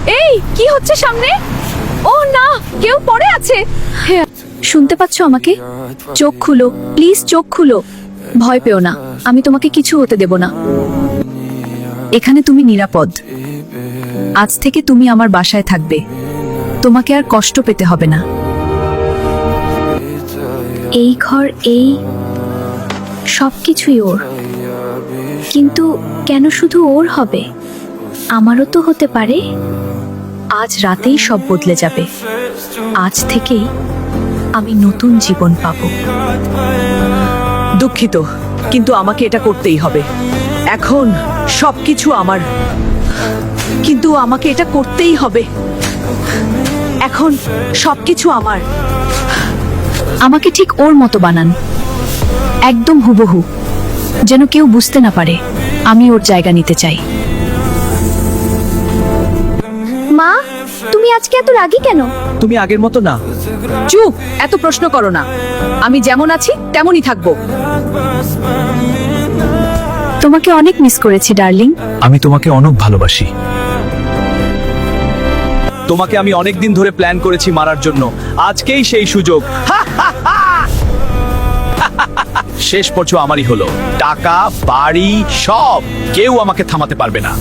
এই কি হচ্ছে সামনে? ও না, কেউ পড়ে আছে। শুনতে পাচ্ছ আমাকে? চোখ খুলো প্লিজ, চোখ খুলো। ভয় পেও না, আমি তোমাকে কিছু হতে দেব না। এখানে তুমি নিরাপদ। আজ থেকে তুমি আমার বাসায় থাকবে। তোমাকে আর কষ্ট পেতে হবে না। এই ঘর, এই সবকিছুই ওর। কিন্তু কেন শুধু ওর হবে? আমারও তো হতে পারে। আজ রাতেই সব বদলে যাবে। আজ থেকেই আমি নতুন জীবন পাবো। দুঃখিত, কিন্তু আমাকে এটা করতেই হবে। এখন সবকিছু আমার, কিন্তু আমাকে এটা করতেই হবে। এখন সবকিছু আমার। আমাকে ঠিক ওর মতো বানান, একদম হুবহু, যেন কেউ বুঝতে না পারে আমি ওর জায়গা নিতে চাই। মা, তুমি আজকে এত রাগী কেন? তুমি আগের মতো না। চুপ, এত প্রশ্ন করো না। আমি যেমন আছি তেমনই থাকবো। তোমাকে অনেক মিস করেছি ডার্লিং। আমি তোমাকে অনেক ভালোবাসি। তোমাকে আমি অনেক দিন ধরে প্ল্যান করেছি মারার জন্য। আজকেই সেই সুযোগ। শেষ পর্যন্ত আমারই হলো। টাকা, বাড়ি, সব। কেউ আমাকে থামাতে পারবে না।